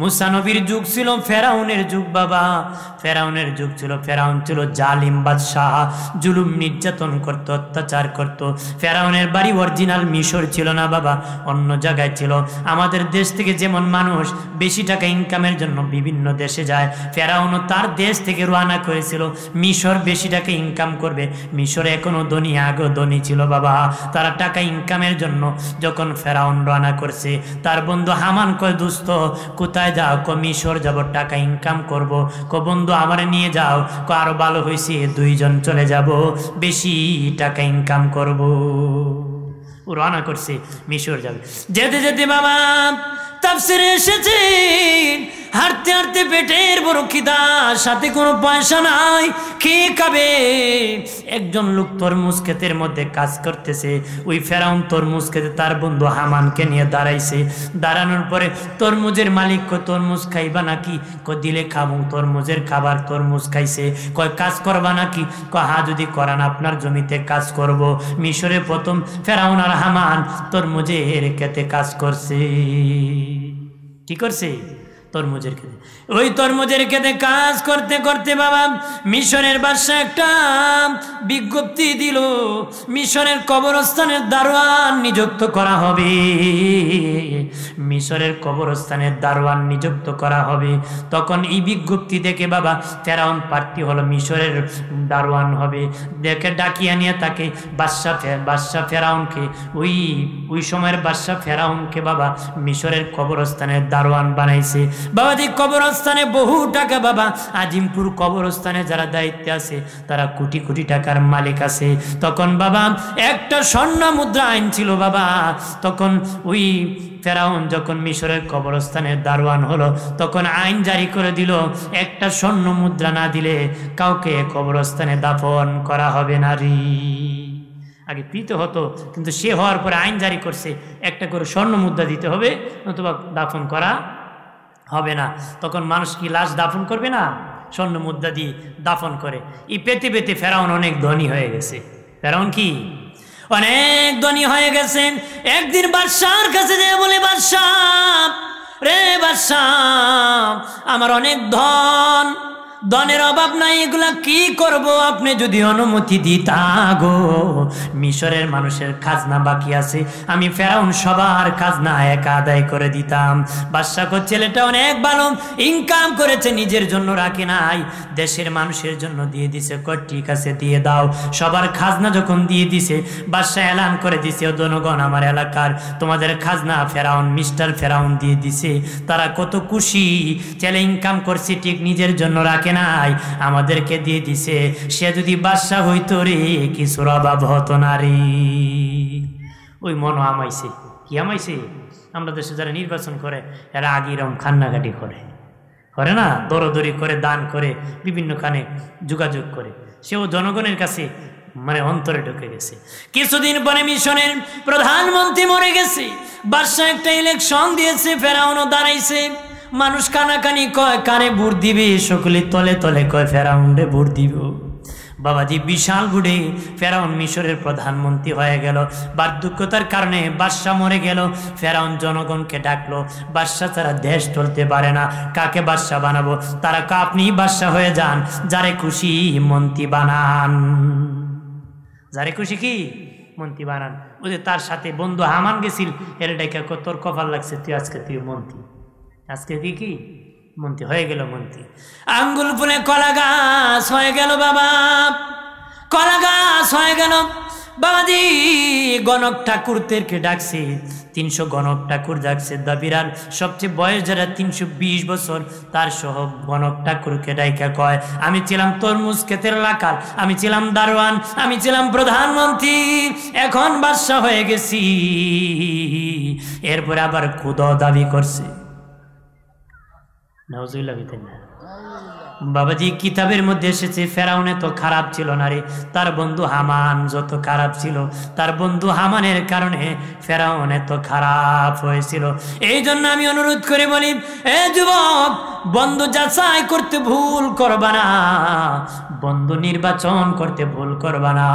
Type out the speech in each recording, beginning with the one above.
মুসা নবীর যুগ ছিল ফেরাউনের যুগ বাবা, ফেরাউনের যুগ ছিল। ফেরাউন ছিল জালিম বাদশাহ, জুলুম নির্যাতন করত, অত্যাচার করত। ফেরাউনের বাড়ি অরিজিনাল মিশর ছিল না বাবা, অন্য জায়গায় ছিল। আমাদের দেশ থেকে যেমন মানুষ বেশি টাকা ইনকামের জন্য বিভিন্ন দেশে যায়, ফেরাউনও তার দেশ থেকে রওনা করেছিল মিশর বেশি টাকা ইনকাম করবে। মিশরে এখনো ধনী, আগেও ধনী ছিল বাবা। তারা টাকা ইনকামের জন্য যখন ফেরাউন রওনা করছে, তার বন্ধু হামান কয়, দোস্ত কোথায় যাও? ক মিশর যাব, টাকা ইনকাম করব। ক বন্ধু আমারে নিয়ে যাও। ক আরো ভালো হয়েছে, দুইজন চলে যাব, বেশি টাকা ইনকাম করব। ও রওনা করছে মিশর যাবে। যেতে যেতে বাবা তাফসিরে এসেছে, হাঁটতে হাঁটতে পেটের বড় খিদা, সাথে কোনো পয়সা নাই, খেয়ে খাবে। একজন লোক তরমুজ ক্ষেতের মধ্যে কাজ করতেছে। ওই ফেরাউন তরমুজ খেতে তার বন্ধু হামানকে নিয়ে দাঁড়াইছে। দাঁড়ানোর পরে তরমুজের মালিক কয়, তরমুজ খাইবা নাকি? কয় দিলে খাবো। তরমুজের খাবার, তরমুজ খাইছে। কয় কাজ করবা নাকি? কয় হ্যাঁ, যদি করান আপনার জমিতে কাজ করব। মিশরে প্রথম ফেরাউন আর হামান তরমুজের খেতে কাজ করছে। কি করছে? তরমুজের খেতে। ওই তরমুজের খেতে কাজ করতে করতে বাবা মিশরের বাদশা একটা বিজ্ঞপ্তি দিল, মিশরের কবরস্থানের দারোয়ান নিযুক্ত করা হবে। মিশরের কবরস্থানের দারোয়ান নিযুক্ত করা হবে। তখন এই বিজ্ঞপ্তি দেখে বাবা ফেরাউন প্রার্থী হলো, মিশরের দারোয়ান হবে। দেখে ডাকিয়া নিয়ে তাকে বাদশা ফেরাউনকে, ওই সময়ের বাদশা ফেরাউনকে বাবা মিশরের কবরস্থানের দারোয়ান বানাইছে। বাবাজি কবরস্থানে বহু টাকা বাবা, আজিমপুর কবরস্থানে যারা দায়িত্বে আছে তারা কোটি কোটি টাকার মালিক আছে। তখন বাবা একটা স্বর্ণ মুদ্রা আইন ছিল বাবা। তখন ওই ফেরাউন যখন মিশরের কবরস্থানের দারোয়ান হলো, তখন আইন জারি করে দিল, একটা স্বর্ণ মুদ্রা না দিলে কাউকে কবরস্থানে দাফন করা হবে না রে। আগে প্রীত হতো, কিন্তু সে হওয়ার পরে আইন জারি করছে একটা করে স্বর্ণ মুদ্রা দিতে হবে, নতুবা দাফন করা হবে না। তখন মানুষ কি লাশ দাফন করবে না? স্বর্ণ মুদ্রা দিয়ে দাফন করে। এই পেতে পেতে ফেরাউন অনেক ধনী হয়ে গেছে। ফেরাউন কি অনেক ধনী হয়ে গেছেন। একদিন বাদশার কাছে যেয়ে বলে, বাদশাহ রে বাদশাহ, আমার অনেক ধনের অভাব নাই, এগুলা কি করব? আপনি যদি অনুমতি দিতা গো, মিশরের মানুষের খাজনা বাকি আছে, আমি ফেরাউন সবার খাজনা একা আদায় করে দিতাম। বাদশা কো ছেলেটা অনেক ভালো, ইনকাম করেছে, নিজের জন্য রাখে নাই, দেশের মানুষের জন্য দিয়ে দিছে। কয় ঠিক আছে দিয়ে দাও। সবার খাজনা যখন দিয়ে দিছে, বাদশা এলান করে দিছে, জনগণ আমার এলাকার তোমাদের খাজনা ফেরাউন, মিস্টার ফেরাউন দিয়ে দিছে। তারা কত খুশি, ছেলে ইনকাম করছে ঠিক, নিজের জন্য রাখে নাই, আমাদেরকে দিয়ে দিছে। সে যদি বাদশা হইতো রে, কিছুর অভাব হতো না রে। ওই মন আমাইছে। কি আমাইছে? আমরা দেশে যারা নির্বাচন করে এরা আগে এরকম কান্নাকাটি করে না, দরদরি করে, দান করে, বিভিন্ন কানে যোগাযোগ করে। সেও জনগণের কাছে মানে অন্তরে ঢুকে গেছে। কিছুদিন পরে মিশনের প্রধানমন্ত্রী মরে গেছে। বাদশা একটা ইলেকশন দিয়েছে, ফেরাউনও দাঁড়াইছে। মানুষ কানাকানি কয় কারে ভোট দিবে, সকলে তলে তলে কয় ফেরাউন রে ভোট দিব। বাবাজি বিশাল বুড়ে ফেরাউন মিশরের প্রধানমন্ত্রী হয়ে গেল। বার্ধক্যতার কারণে বাদশা মরে গেল। ফেরাউন জনগণকে ডাকলো, বাদশা ছাড়া দেশ চলতে পারে না, কাকে বাদশা বানাবো? তারা আপনি বাদশা হয়ে যান, যারে খুশি মন্ত্রী বানান, যারে খুশি কি মন্ত্রী বানান। ওই যে তার সাথে বন্ধু হামান গেছিল, এর ডেকে তোর কপাল লাগছে, তুই মন্ত্রী, আজকে কি মন্ত্রী হয়ে গেল। মন্ত্রী আঙ্গুল ফুলে কলা গাছ হয়ে গেল বাবা, কলা গাছ হয়ে গেল। বাবাজি গণক ঠাকুরদেরকে ডাকছে, 300 গণক ঠাকুর ডাকছে। দাবিরার সবচেয়ে বয়স যারা 320 বছর, তার সহ গণক ঠাকুরকে ডাইকা কয়, আমি ছিলাম তরমুজ ক্ষেতের রাখাল, আমি ছিলাম দারোয়ান, আমি ছিলাম প্রধানমন্ত্রী, এখন বাদশা হয়ে গেছি। এরপরে আবার খুদা দাবি করছে। বাবাজি কিতাবের মধ্যে এসেছে ফেরাউন এত খারাপ ছিল না রে, তার বন্ধু হামান যত খারাপ ছিল, তার বন্ধু হামানের কারণে ফেরাউন এত খারাপ হয়েছিল। এই জন্য আমি অনুরোধ করে বলি, এ যুবক, বন্ধু যাচাই করতে ভুল করবা না। বন্ধু নির্বাচন করতে ভুল করবা না।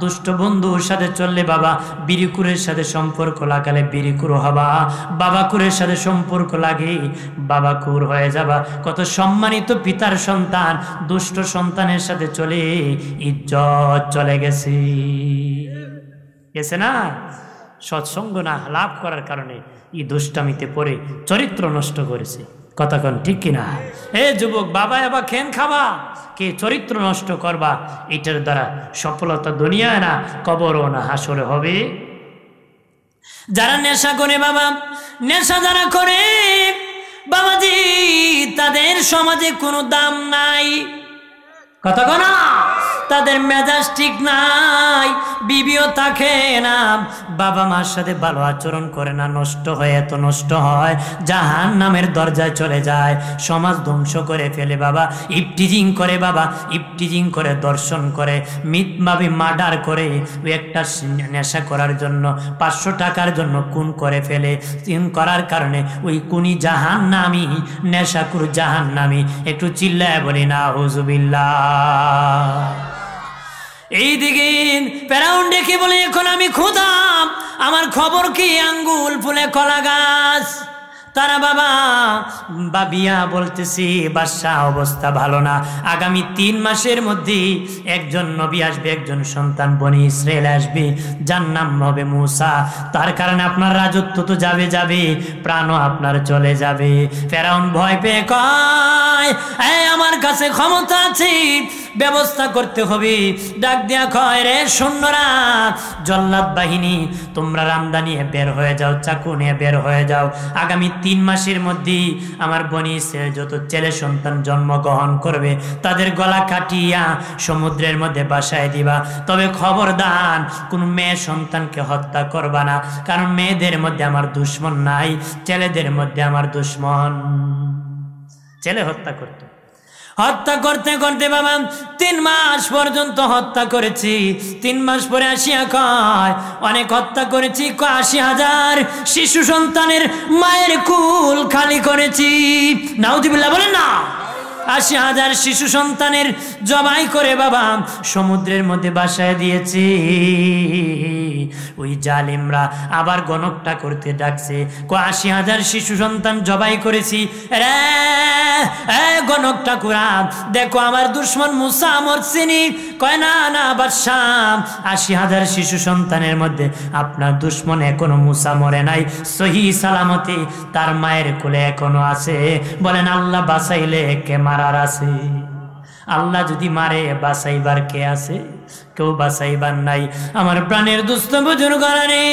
দুষ্ট বন্ধুর সাথে চললে বাবা বিরিকুরের সাথে সম্পর্ক লাগালে বিরিকুর হবা, বাবাকুরের সাথে সম্পর্ক লাগে বাবাকুর হয়ে যাবা। কত সম্মানিত পিতার সন্তান দুষ্ট সন্তানের সাথে চলে ইজ্জত চলে গেছে না। সৎসঙ্গ না লাভ করার কারণে এই দুষ্টামিতে পড়ে চরিত্র নষ্ট করেছে। কথা কোন ঠিক কিনা? এ যুবক, বাবা এবার খেন খাবা কে চরিত্র নষ্ট করবা, এটার দ্বারা সফলতা দুনিয়ায় না কবরও না হাসরে হবে। যারা নেশা করে বাবা, নেশা যারা করে বাবাজি, তাদের সমাজে কোনো দাম নাই। কথা কনা, তাদের মেজাজ ঠিক নাই, বিবিও থাকে না, বাবা মার সাথে ভালো আচরণ করে না, নষ্ট হয়, এত নষ্ট হয় জাহান্নামের দরজায় চলে যায়, সমাজ ধ্বংস করে ফেলে বাবা। ইফটিজিং করে বাবা, ইফটিজিং করে, দর্শন করে, মিথভাবে মার্ডার করে, একটা নেশা করার জন্য 500 টাকার জন্য খুন করে ফেলে। খুন করার কারণে ওই খুনি জাহান্নামী, নেশাকুর জাহান্নামী। একটু চিল্লায় বলি না হুজুবিল্লাহ। এইদিকে ফেরাউন ডেকে বলে, এখন আমি ক্ষুধা, আমার খবর কি আঙ্গুল ফুলে কলা গাছ। তারা বাবা বাবিয়া বলতেছি বাদশাহ অবস্থা ভালো না, আগামী 3 মাসের মধ্যে একজন নবী আসবে, একজন সন্তান বনি ইসরায়েল আসবে, যার নাম হবে মূসা। তার কারণে আপনার রাজত্ব তো যাবে যাবে, প্রাণও আপনার চলে যাবে। ফেরাউন ভয় পেয়ে কয়, আমার কাছে ক্ষমতা আছে, ব্যবস্থা করতে হবে। ডাক দেয়া কয়, রে সৈন্যরা, জল্লাদ বাহিনী, তোমরা রামদা নিয়ে বের হয়ে যাও, চাকু নিয়ে বের হয়ে যাও। আগামী 3 মাসের মধ্যে আমার বনি ইসরায়েল যত ছেলে সন্তান জন্মগ্রহণ করবে তাদের গলা কাটিয়া সমুদ্রের মধ্যে ভাসায় দিবা। তবে খবরদার কোন মেয়ে সন্তানকে হত্যা করবা না, কারণ মেয়েদের মধ্যে আমার দুশ্মন নাই, ছেলেদের মধ্যে আমার দুশ্মন। ছেলে হত্যা করতে হত্যা করতে করতে বাবা 3 মাস পর্যন্ত হত্যা করেছি। 3 মাস পরে আসিয়া কয়, অনেক হত্যা করেছি, 80,000 শিশু সন্তানের মায়ের কুল খালি করেছি। নাউযুবিল্লাহ বলেন না। 80,000 শিশু সন্তানের জবাই করে বাবা সমুদ্রের মধ্যে ভাসায় দিয়েছি। ওই জালিমরা আবার গণকটা করতে ডাকছে, 80,000 শিশু সন্তান জবাই করেছি রে গণকটা কুরা, দেখো আমার দুশ্মন মূসা মরছিনি। কয় না না বাদশাহ, 80,000 শিশু সন্তানের মধ্যে আপনার দুশ্মন এখনো মূসা মরে নাই, সহি সালামতে তার মায়ের কোলে এখনো আছে। বলেন আল্লাহ বাঁচাইলে কে মারার আছে? আল্লাহ যদি মারে বাঁচাইবার কে আছে? কেউ বাঁচাইবার নাই। আমার প্রাণের দুস্থ বুজুর্গরা রে,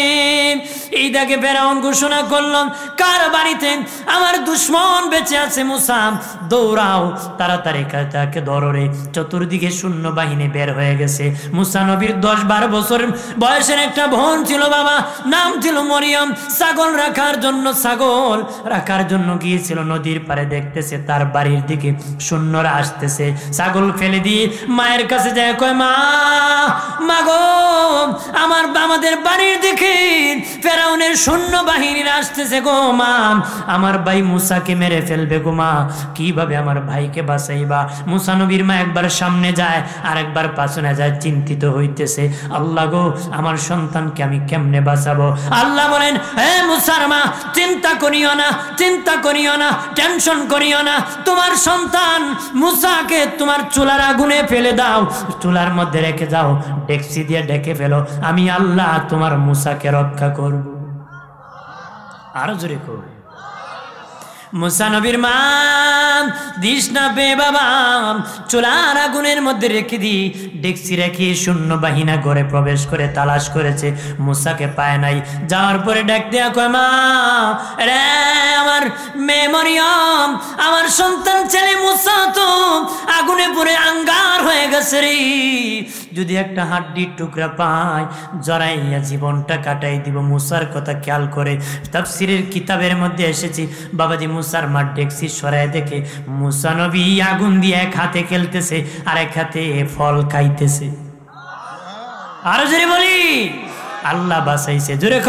এই দেখে ফেরাউন ঘোষণা করলাম, কার বাড়িতে আমার দুশ্মন বেঁচে আছে মূসা, দৌড়াও তাড়াতাড়ি তাকে ধরো রে। চতুর্দিকে শূন্য বাহিনী বের হয়ে গেছে। মূসা নবীর 10-12 বছর বয়সের একটা বোন ছিল বাবা, নাম ছিল মরিয়ম। ছাগল রাখার জন্য গিয়েছিল নদীর পাড়ে, দেখতেছে তার বাড়ির দিকে সৈন্যরা আসতেছে, ছাগল ফেলে দিয়ে মায়ের কাছে যায়, কয় মা মাগো, আমাদের বাড়ির দিকে ফেরাউনের সৈন্য বাহিনীরা আসতেছে গো মা, আমার ভাই মূসাকে মেরে ফেলবে গো মা, কিভাবে আমার ভাইকে বাঁচাইবা? মূসা নবীর মা একবার সামনে যায় আর একবার পাছনে যায়, চিন্তিত হইতেছে, আল্লাহ গো আমার সন্তানকে আমি কেমনে বাঁচাবো? আল্লাহ বলেন, হে মূসার মা, চিন্তা করিও না, টেনশন করিও না, তোমার সন্তান মূসাকে তোমার চুলার আগুনে ফেলে দাও, চুলার মধ্যে রেখে যাও, ডেকসি দিয়ে ডেকে ফেলো, আমি আল্লাহ তোমার মূসাকে রক্ষা করব। আরো জোরে কর। মূসা নবীর মা দিস না পে বাবা, চুলার আগুনের মধ্যে রেখে দি, ডেকসি রেখে শূন্য বাহিনা ঘরে প্রবেশ করে তালাশ করেছে, মূসাকে পায় নাই। যাওয়ার পরে ডাক দেয়া কয়, মা রে আমার মেয়ে মরিয়ম, আমার সন্তান ছেলে মূসা তো আগুনে পুড়ে আঙ্গার হয়ে গেছে রে, যদি একটা হাড্ডির টুকরা পায় জড়াইয়া জীবনটা কাটাই দিব। মূসার কথা খেয়াল করে তাফসীরের কিতাবের মধ্যে এসেছি, বাবাজি মূসার মা ডেকসি সরায় দেখে মূসা নবী আগুন দিয়ে এক হাতে খেলতেছে আর এক হাতে ফল খাইতেছে। আরো জোরে বলি, আল্লাহ বাঁচাইছে। জোরে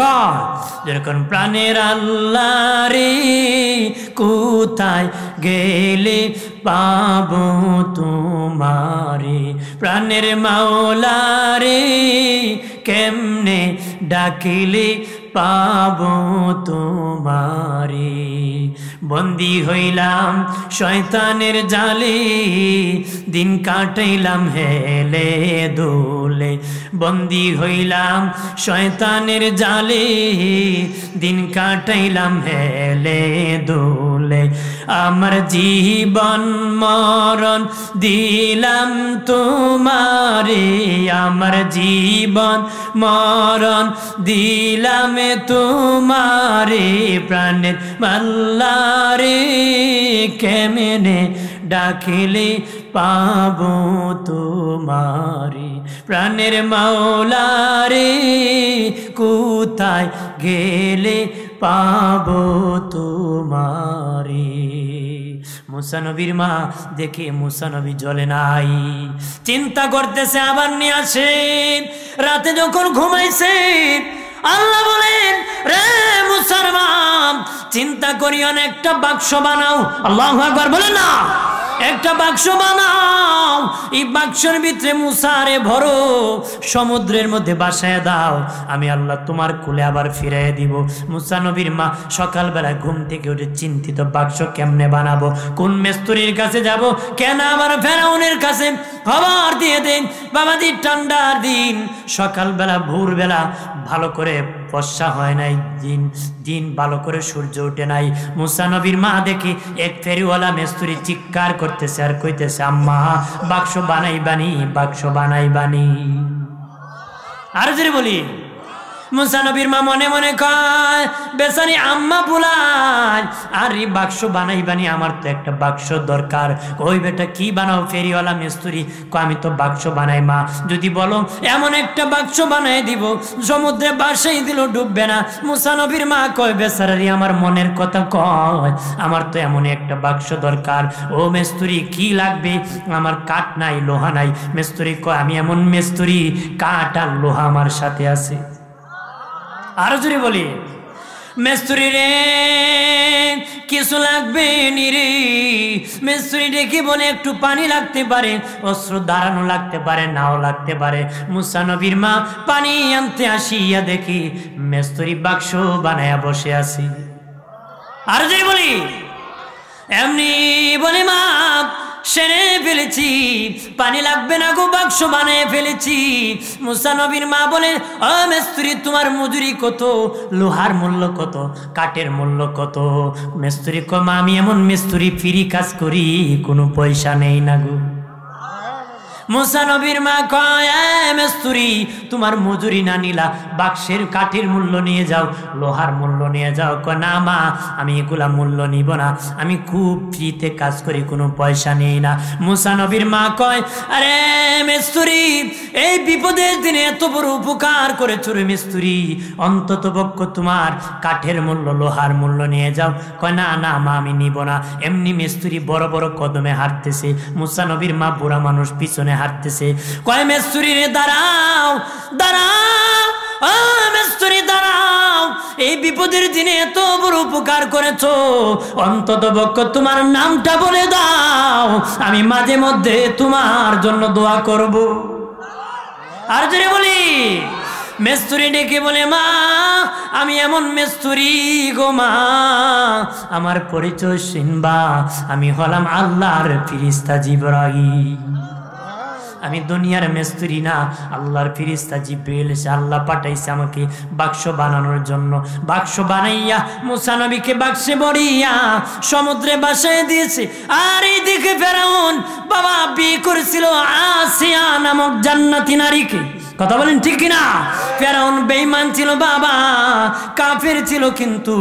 কোন প্রাণের আল্লাহ রে কোথায় গেলে পাবো তোমারে, প্রাণের মাওলা রে কেমনে ডাকিলে পাবো তোমারে। বন্দী হইলাম শয়তানের জালে, দিন কাটাইলাম হেলে দোলে। বন্দী হইলাম শয়তানের জালে, দিন কাটাইলাম হেলে দোলে। আমার জীবন মরণ দিলাম তোমারে, আমার জীবন মরণ দিলাম তোমারে। প্রাণের আল্লাহ রে কেমনে ডাকিলে পাবো তোমারে, প্রাণের মাওলা রে কোথায় গেলে পাবো তোমারে। মুসা নবীর মা দেখে মুসা নবী জ্বলে নাই, চিন্তা করতেছে আবার নিয়ে আসেন। রাতে যখন ঘুমাইছে আল্লাহ বলেন, রে মুসার মা চিন্তা করি অনেকটা বাক্স বানাও। আল্লাহু আকবার বলেন না, একটা বাক্স বানাও, এই বাক্সের ভিতরে মুসারে ভরো, সমুদ্রের মধ্যে বাসায় দাও, আমি আল্লাহ তোমার কোলে আবার ফিরাইয়া দিব। মুসা নবীর মা সকালবেলা ঘুম থেকে উঠে চিন্তিত, বাক্স কেমনে বানাবো, কোন মিস্ত্রির কাছে যাব, কেন আবার ফেরাউনের কাছে খবর দিয়ে দেন। বাবাজি ঠান্ডার দিন, সকালবেলা ভোরবেলা ভালো করে বর্ষা হয় নাই, দিন ভালো করে সূর্য উঠে নাই। মুসা নবীর মা দেখি এক ফেরিওয়ালা মিস্ত্রি চিৎকার করতেছে আর কইতেছে, আম্মা বাক্স বানাইবানি, বাক্স বানাইবানি। আর যদি বলি মুসা নবীর মা মনে মনে কয়, বেচারি আম্মা বুলাই, আর এই বাক্স বানাইবানি, আমার তো একটা বাক্স দরকার। কই বেটা কি বানাও? ফেরিওয়ালা মিস্ত্রি কয়, আমি তো বাক্স বানাই মা, যদি বলো এমন একটা বাক্স বানাই দিব সমুদ্রে বাসাই দিল ডুববে না। মুসা নবীর মা কয়, বেচারি আমার মনের কথা কয়, আমার তো এমন একটা বাক্স দরকার। ও মিস্ত্রি কি লাগবে? আমার কাঠ নাই, লোহা নাই। মিস্ত্রি কয়, আমি এমন মিস্ত্রি, কাঠ আর লোহা আমার সাথে আছে। আরো জোরে বলি, মিস্ত্রি রে কিছু লাগবে নি রে? মিস্ত্রি ডেকে বলে, একটু পানি লাগতে পারে, অস্ত্র দাঁড়ানো লাগতে পারে, নাও লাগতে পারে। মুসা নবীর মা পানি আনতে আসিয়া দেখি মিস্ত্রি বাক্স বানায়া বসে আছি। আরো জোরে বলি, এমনি বলে, মা সেরে ফেলেছি, পানি লাগবে না গো, বাক্স বানিয়ে ফেলেছি। মুসা নবীর মা বলে, ও মিস্ত্রি তোমার মজুরি কত, লোহার মূল্য কত, কাঠের মূল্য কত? মিস্ত্রি কয়, মা আমি এমন মিস্ত্রি ফ্রি কাজ করি, কোনো পয়সা নেই না গো। মুসা নবীর মা কয়, মিস্ত্রি তোমার মজুরি না নিলা, বাক্সের কাঠের মূল্য নিয়ে যাও, লোহার মূল্য নিয়ে যাও। কয়, না মা আমি এগুলা মূল্য নিব না, আমি খুব ফ্রিতে কাজ করি, কোনো পয়সা নেই না। মুসা নবীর মা কয়, আরে মিস্ত্রি এই বিপদের দিনে এত বড় উপকার করেছো রে মিস্ত্রি, অন্তত পক্ষ তোমার কাঠের মূল্য, লোহার মূল্য নিয়ে যাও। কয়, না না মা আমি নিব না। এমনি মিস্ত্রি বড় বড় কদমে হাঁটতেছে, মুসা নবীর মা বুড়া মানুষ পিছনে হাঁটতেছে। কয়, মিস্ত্রি রে দাঁড়াও, দাঁড়াও, ও মিস্ত্রি দাঁড়াও, এই বিপদের দিনে এত বড় উপকার করেছো, অন্তত পক্ষ তোমার নামটা বলে দাও, আমি মাঝে মধ্যে তোমার জন্য দোয়া করব। আর যদি বলি, মিস্ত্রি ডেকে বলে, মা আমি এমন মিস্ত্রি গো মা, আমার পরিচয় শুনবা, আমি হলাম আল্লাহর ফেরেশতা জিবরাইল। আমি দুনিয়ার মিস্ত্রি না, আল্লাহর ফেরেশতা জিবরাইল, আল্লাহ পাঠাইছে আমাকে বাক্স বানানোর জন্য। বাক্স বানাইয়া মুসা নবীকে বাক্সে ভরিয়া সমুদ্রে বাসায় দিয়েছে। আর এইদিকে ফেরাউন বাবা বিয়ে করেছিল আসিয়া নামক জান্নাতি নারীকে। কথা বলেন ঠিক কিনা? ফেরাউন বেঈমান ছিল বাবা, কাফের ছিল, কিন্তু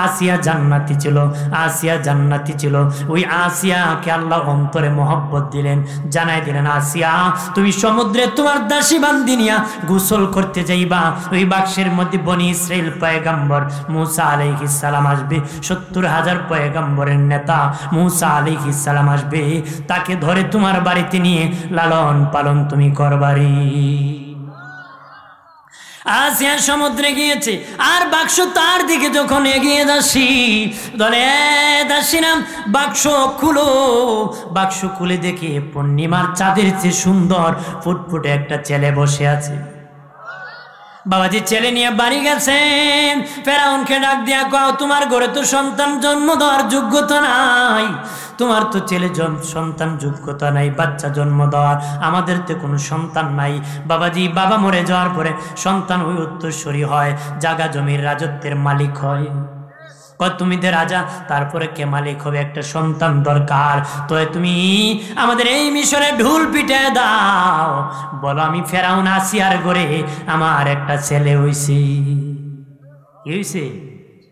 আসিয়া জান্নাতি ছিল, আসিয়া জান্নাতি ছিল। ওই আসিয়াকে আল্লাহ অন্তরে মহব্বত দিলেন, জানাই দিলেন, আসিয়া তুমি সমুদ্রে তোমার দাসী বান্দি নিয়া গোসল করতে যাইবা। ওই বাক্সের মধ্যে বনি ইসরাইল পয়গম্বর মুসা আলাইহিস সালাম আসবে, 70,000 পয়গম্বরের নেতা মুসা আলাইহিস সালাম আসবে, তাকে ধরে তোমার বাড়িতে নিয়ে লালন পালন তুমি করবারি। আসিয়া সমুদ্রে গিয়েছে, আর বাক্স তার দিকে যখন এগিয়ে যাচ্ছি, বলে দাসিনাম বাক্স খুলো। বাক্স খুলে দেখি পূর্ণিমার চাঁদের চেয়ে সুন্দর ফুটফুটে একটা ছেলে বসে আছে। বাবাজি ছেলে নিয়ে বাড়ি গেছেন, ফেরাউনকে ডাক দিয়া কও, তোমার ঘরে তো সন্তান জন্ম দেওয়ার যোগ্যতা নাই, তোমার তো ছেলে সন্তান যোগ্যতা নাই, বাচ্চা জন্ম দেওয়ার, আমাদের তো কোনো সন্তান নাই। বাবাজি বাবা মরে যাওয়ার পরে সন্তান ওই উত্তরসূরি হয়, জাগা জমির রাজত্বের মালিক হয়। তুমি তো রাজা, তারপরে কে মালিক হবে? একটা সন্তান দরকার। তো তুমি আমাদের এই মিশরে ঢুল পিটে দাও, বলো আমি ফেরাউন আসিয়ার ঘরে আমার একটা ছেলে হইছে। কি হইছে?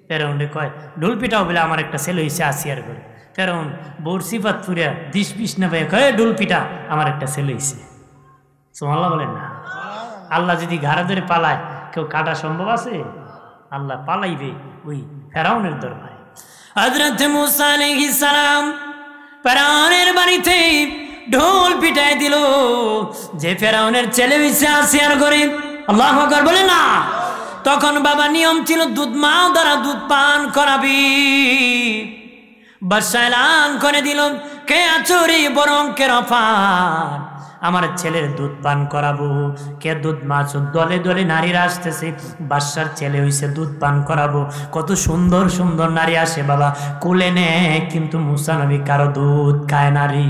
ফেরাউনে কয় ঢুল পিটাও বলে আমার একটা ছেলে হইছে আসিয়ার ঘরে। ফেরাউন বর্ষিপাত পুরিয়া দিশ পিস না পাই কয় ঢুল পিটা আমার একটা ছেলে হইছে। সুবহানাল্লাহ বলেন না। আল্লাহ যদি ঘাড়া ধরে পালায় কেউ কাটা সম্ভব আছে? আল্লাহ পালাইবে ওই ফেরাউনের দরবারে। হযরত মুসা আলাইহিস সালাম ফেরাউনের বাড়িতে ঢোল পিটায় দিল যে ফেরাউনের ছেলে হইছে আসিয়ার ঘরে। আল্লাহু আকবার বলে না। তখন বাবা নিয়ম ছিল দুধ মা দ্বারা দুধ পান করাবি। বাদশা এলান করে দিল, কে আছো রে বড় অঙ্কের অফার, আমার ছেলের দুধ পান করাবো। কে দুধ মাছ? দলে দলে নারীরা আসতেছে, বাদশার ছেলে হইছে, দুধ পান করাবো। কত সুন্দর সুন্দর নারী আসে বাবা, কোলে নে, কিন্তু মুসা নবী কারো দুধ খায় নারী।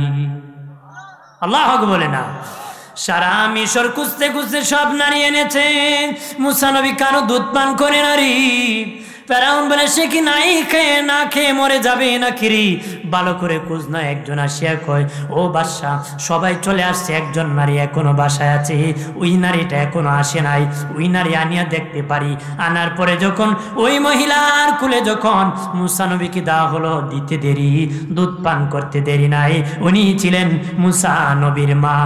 আল্লাহ বলে না। সারা মিশর খুঁজতে খুঁজতে সব নারী এনেছেন, মুসা নবী কারো দুধ পান করে নারী। ফেরাউন বলে সে কি নাই খেয়ে না খেয়ে মরে যাবে নাকি রে? ভালো করে খোঁজ না। একজন আসিয়া কয়, ও বাদশা সবাই চলে আসছে, একজন নারী এখনো বাসায় আছে, ওই নারীটা এখনো আসে নাই, ওই নারী আনিয়া দেখতে পারি। আনার পরে যখন ওই মহিলার কুলে যখন মুসা নবীকে দেওয়া হলো, দিতে দেরি, দুধ পান করতে দেরি নাই, উনি ছিলেন মুসা নবীর মা।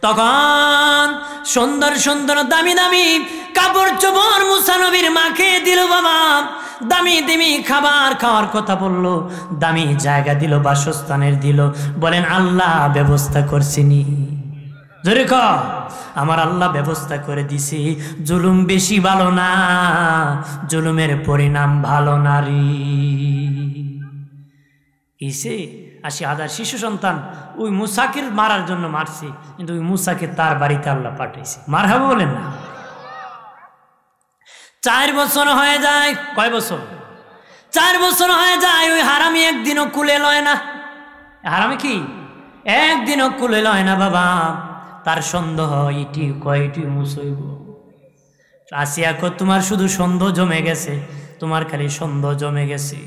তখন সুন্দর সুন্দর দামি দামি কাপড় চোপড় মুসা নবীর মাকে দিল বাবা, দামি দামি খাবার খাওয়ার কথা বললো, দামি জায়গা দিল, বাসস্থানের দিল। বলেন আল্লাহ ব্যবস্থা করছিনি? জোরে ক, আমার আল্লাহ ব্যবস্থা করে দিছি। জুলুম বেশি ভালো না, জুলুমের পরিণাম ভালো নারী। কিসে ৮০,০০০ শিশু সন্তান ওই মুসাকে মারার জন্য মারছে, কিন্তু ওই মুসাকে তার বাড়িতে আল্লাহ পাঠাইছে। মারহাবা বলেন না। ৪ বছর হয়ে যায়। কয় বছর? ৪ বছর হয়ে যায়। ওই হারামি একদিনও কুলে লয় না। হারামি কি একদিনও কুলে লয় না বাবা। তার সন্দেহ ইটি কয়টি মুসইব। আসিয়া কো তোমার শুধু সন্দেহ জমে গেছে, তোমার খালি সন্দেহ জমে গেছে।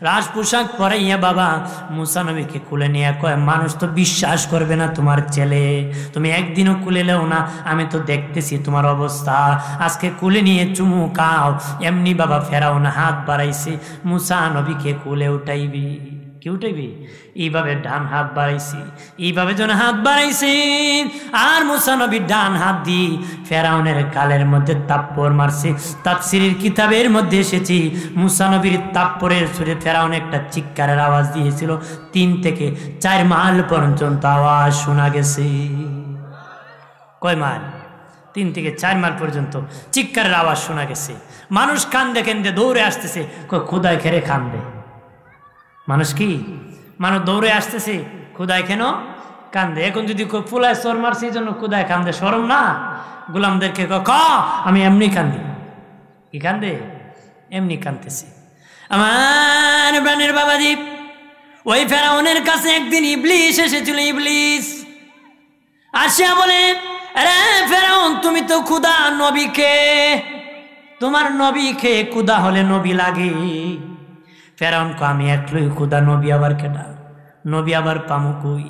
রাজ পোশাক পরাইয়া বাবা মুসা নবীকে কুলে নিয়ে কয়, মানুষ তো বিশ্বাস করবে না তোমার ছেলে, তুমি একদিনও কুলে লেও না, আমি তো দেখতেছি তোমার অবস্থা, আজকে কুলে নিয়ে চুমু খাও। এমনি বাবা ফেরাউন হাত বাড়াইছে, মুসা নবীকে কুলে উঠাইবি। কি উঠাইবি? এইভাবে ডান হাত বাড়াইছি, এইভাবে যেন হাত বাড়াইছি, আর মুসা নবী ডান হাত দিয়ে ফেরাউনের গালের মধ্যে তাপ্পর মারছে। তাফসীরের কিতাবের মধ্যে এসেছি, মুসা নবীর তাপ্পরের সুরে ফেরাউন একটা চিৎকারের আওয়াজ দিয়েছিল, ৩ থেকে ৪ মাইল পর্যন্ত আওয়াজ শোনা গেছে। কয় মাইল? ৩ থেকে ৪ মাইল পর্যন্ত চিৎকারের আওয়াজ শোনা গেছে। মানুষ কান্দে কান্দে দৌড়ে আসতেছে, খোদায় খেরে কান্দে। মানুষ কি? মানুষ দৌড়ে আসতেছে, খুদায় কেন কান্দে? এখন যদি ফুলায় চোর মারছে এই জন্য খুদায় কান্দে, শরম না? গোলামদেরকে আমি এমনি কান্দি। কি কান্দে? এমনি কান্দতেছি। আমার প্রাণের বাবাজি, ওই ফেরাউনের কাছে একদিন ইবলিস এসেছিল। ইবলিস আসিয়া বলে, আরে ফেরাউন তুমি তো খুদা, নবীকে তোমার নবীকে খুদা হলে নবী লাগে। ফেরাউন কো আমি একলই খুদা, নবী আবার কেডা? নবী আবার পামু কই?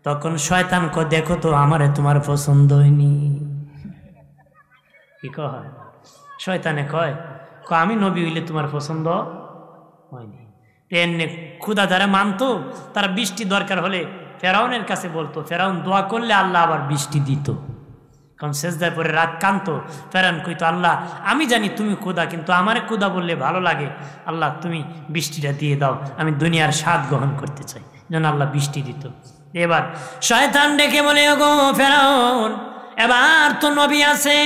তখন শয়তান কো দেখো তো আমারে তোমার পছন্দ হয়নি। কি কয়? শয়তানে কয় আমি নবী হইলে তোমার পছন্দ হয়নি। তেমনি খুদা যারা মানতো তারা বৃষ্টি দরকার হলে ফেরাউনের কাছে বলতো, ফেরাউন দোয়া করলে আল্লাহ আবার বৃষ্টি দিত। কারণ সেজদায় পরে রাত কাঁদতো। ফেরাউন কইতো, আল্লাহ আমি জানি তুমি খুদা, কিন্তু আমারে খুদা বললে ভালো লাগে, আল্লাহ তুমি বৃষ্টিটা দিয়ে দাও, আমি দুনিয়ার স্বাদ গ্রহণ করতে চাই। যেন আল্লাহ বৃষ্টি দিত। এবার শয়তান ডেকে বলে, ওগো ফেরাউন, এবার তো নবী আছে,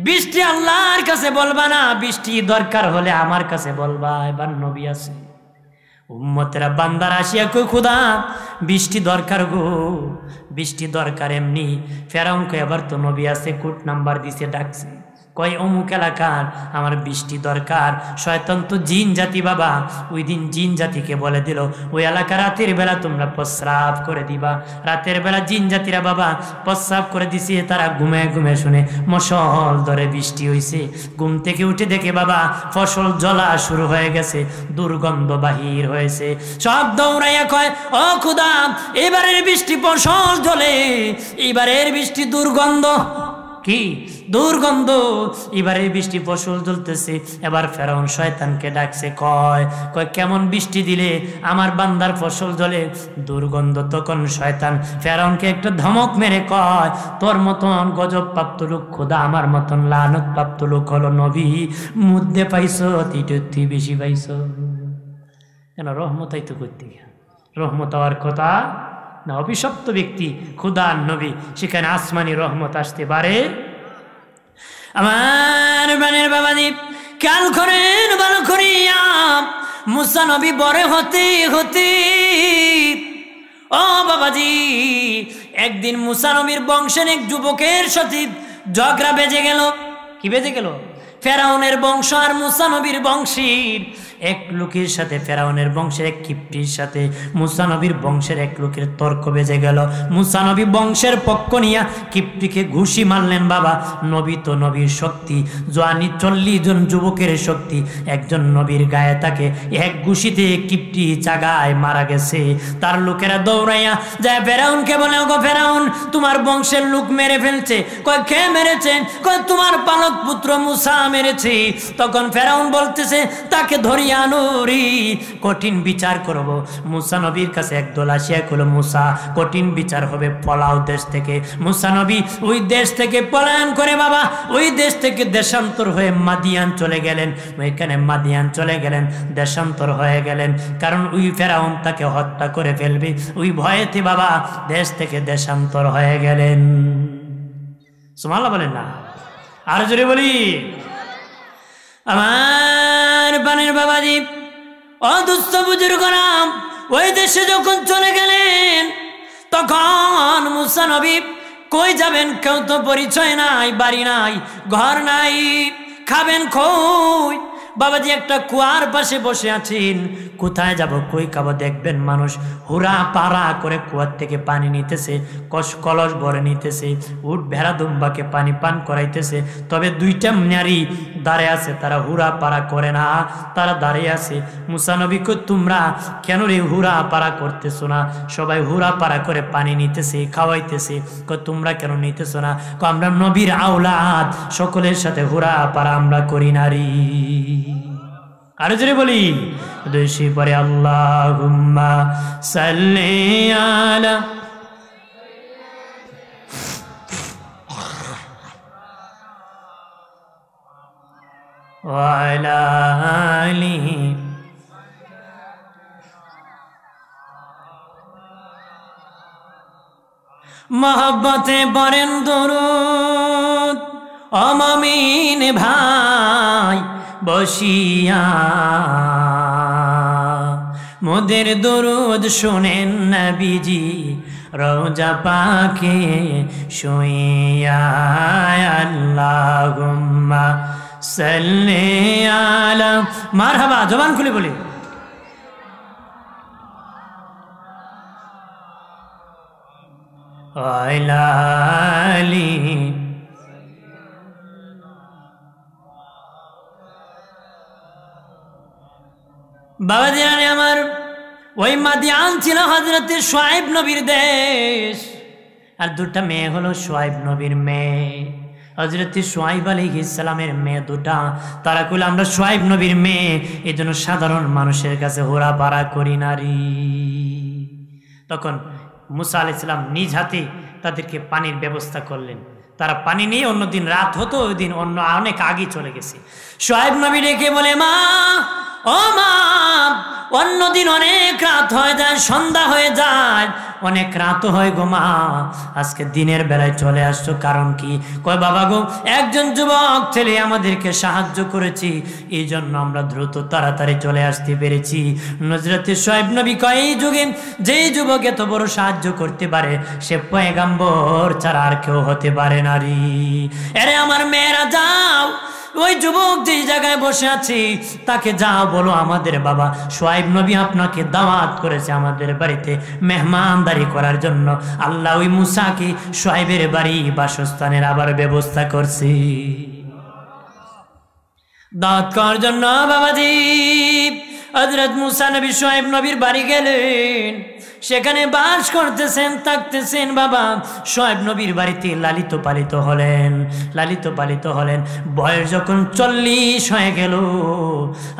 বৃষ্টি আল্লাহর কাছে বলবা না, বৃষ্টি দরকার হলে আমার কাছে বলবা। এবার নবী আছে, উম্মতেরা বান্দার আসিয়া কই খোদা বৃষ্টি দরকার গো, বৃষ্টি দরকার। এমনি ফেরাউনকে এবার তো নবী আছে, কোড নাম্বার দিছে, ডাকছে, কয় অমুক এলাকার আমার বৃষ্টি দরকার। শয়তান তো জিন জাতি বাবা, ওই দিন জিন জাতিকে বলে দিল ওই এলাকা রাতের বেলা তোমরা প্রস্রাব করে দিবা। রাতের বেলা জিন জাতিরা বাবা প্রস্রাব করে দিছে, তারা ঘুমে ঘুমে শুনে মশল ধরে বৃষ্টি হইছে। ঘুম থেকে উঠে দেখে বাবা ফসল জ্বলা শুরু হয়ে গেছে, দুর্গন্ধ বাহির হয়েছে। সব দৌড়াইয়া কয় ও খুদা এবারের বৃষ্টি ফসল জ্বলে, এবারের বৃষ্টি দুর্গন্ধ, কি দুর্গন্ধ, এবারে বৃষ্টি ফসল জ্বলতেছে। এবার ফেরাউন শয়তানকে ডাকছে, কয় কেমন বৃষ্টি দিলে আমার বান্দার ফসল জ্বলে, দুর্গন্ধ। তখন শয়তান ফেরাউনকে একটা ধমক মেরে কয় তোর মতন গজব প্রাপ্ত লোক খোদা আমার মতন লানত প্রাপ্ত লোক হলো নবী, মধ্যে পাইছ তুই বেশি পাইছ কেন? রহমতাই তো করতে, রহমত হওয়ার কথা না, অভিশপ্ত ব্যক্তি খুদার নবী, সেখানে আসমানি রহমত আসতে পারে। আমার বানের বাবাজি খেয়াল করেন ভালো করিয়া, মুসা নবী বড় হতে হতে, ও বাবাজি একদিন মুসা নবীর বংশের এক যুবকের সাথে ঝগড়া বেজে গেল। কি বেজে গেল? ফেরাউনের বংশ আর মুসা নবীর বংশীর এক লোকের সাথে, ফেরাউনের বংশের এক কিপ্টির সাথে মুসা নবীর বংশের এক লোকের তর্ক বেজে গেল। মুসা নবী বংশের পক্ষ নিয়া কিপ্টিকে ঘুষি মারলেন। বাবা নবী তো নবীর শক্তি, জোয়ানি 40 জন যুবকের শক্তি, একজন নবীর গায়ে তাকে এক ঘুষিতে কিপ্টি চাগায় মারা গেছে। তার লোকেরা দৌড়াইয়া যায় ফেরাউনকে বলে ওগো ফেরাউন তোমার বংশের লোক মেরে ফেলছে। কয় কে মেরেছে? কয় তোমার পালক পুত্র মুসা মেরেছে। তখন ফেরাউন বলতেছে তাকে ধরি আনুরি, কঠিন বিচার করব। মুসা নবীর কাছে একদল আসিয়া কইল মুসা কঠিন বিচার হবে, পলাও দেশ থেকে। মুসা নবী ওই দেশ থেকে পলায়ন করে বাবা ওই দেশ থেকে দেশান্তর হয়ে মাদিয়ান চলে গেলেন। ওইখানে মাদিয়ান চলে গেলেন, দেশান্তর হয়ে গেলেন, কারণ ওই ফেরাউন তাকে হত্যা করে ফেলবে, ওই ভয়েতে বাবা দেশ থেকে দেশান্তর হয়ে গেলেন। সুবহানাল্লাহ বলেন না, আর জোরে বলি। আমার বানের বাবাজি অদুস্থ বুজুর্গরাম ওই দেশে যখন চলে গেলেন, তখন মুসা নবী কই যাবেন? কেউ তো পরিচয় নাই, বাড়ি নাই, ঘর নাই, খাবেন কই? বাবাজি একটা কুয়ার পাশে বসে আছেন, কোথায় যাব কই খাবো? দেখবেন মানুষ হুরা পাড়া করে কুয়ার থেকে পানি নিতেছে, কলস ভরে নিতেছে, উট ভেড়া দুম্বাকে পানি পান করাইতেছে। তবে 2টা নারী দাঁড়িয়ে আছে, তারা হুরা পাড়া করে না, তারা দাঁড়িয়ে আছে। মুসা নবী কই তোমরা কেন রে হুরা পাড়া করতেছো না? সবাই হুরা পাড়া করে পানি নিতেছে, খাওয়াইতেছে। কই তোমরা কেন নিতেছো না? আমরা নবীর আওলাদ, সকলের সাথে হুরা পাড়া আমরা করি নারী। আরো জোরে বলি দেশি পরে আল্লাহুম্মা সাল্লি আলা ওয়া আলা আলিহি মহব্বতে পড়েন দরুদ অমমিন ভাই বসিয়া, মোদের দরুদ শোনেন নবীজি রওজা পাকে শুইয়া। আল্লাহুম্মা সাল্লি আলা, মারহাবা, জবান খুলে বলি আলা আলিহি। বাবা জানে আমার ওই মাদিয়ান ছিল হযরত শুআয়ব নবীর দেশ, আর 2টা মেয়ে হলো শুআয়ব নবীর মেয়ে, হযরত শুআয়ব আলাইহিস সালামের মেয়ে 2টা। তারা কইল আমরা শুআয়ব নবীর মেয়ে, এজন্য সাধারণ মানুষের কাছে হোরা পাড়া করি নারী। তখন মুসা আলাইহিস সালাম নিজ হাতে তাদেরকে পানির ব্যবস্থা করলেন। তারা পানি নিয়ে অন্যদিন রাত হতো, ওই দিন অনেক আগে চলে গেছে। শুআয়ব নবী ডেকে বলে মা ও মা, অন্যদিন অনেক রাত হয়ে যায়, সন্ধ্যা হয়ে যায়, অনেক রাত হয় গো মা, আজকে দিনের বেলায় চলে আসছো, কারণ কি? কয় বাবা গো, একজন যুবক ছেলে আমাদেরকে সাহায্য করেছি, এই জন্য আমরা দ্রুত তাড়াতাড়ি চলে আসতে পেরেছি। হযরত শুআয়ব নবী কয়, এই যুগে যেই যুবক এত বড় সাহায্য করতে পারে, সে পয়গাম্বর ছাড়া আর কেউ হতে পারে না রে। আরে আমার মেয়েরা যাও, ওই যুবক যেই জায়গায় বসে আছে তাকে যাও বলো, আমাদের বাবা শুআয়ব নবী আপনাকে দাওয়াত করেছে আমাদের বাড়িতে মেহমানদারি করার জন্য। আল্লাহ ওই মুসাকে শুআয়বের বাড়ি বাসস্থানের আবার ব্যবস্থা করছে দাওয়াত করার জন্য। বাবাজি হযরত মুসা নবী শুআয়ব নবীর বাড়ি গেলেন, সেখানে বাস করতেছেন, থাকতেছেন। বাবা শুআয়ব নবীর বাড়িতে লালিত পালিত হলেন। বয়স যখন 40 হয়ে গেল,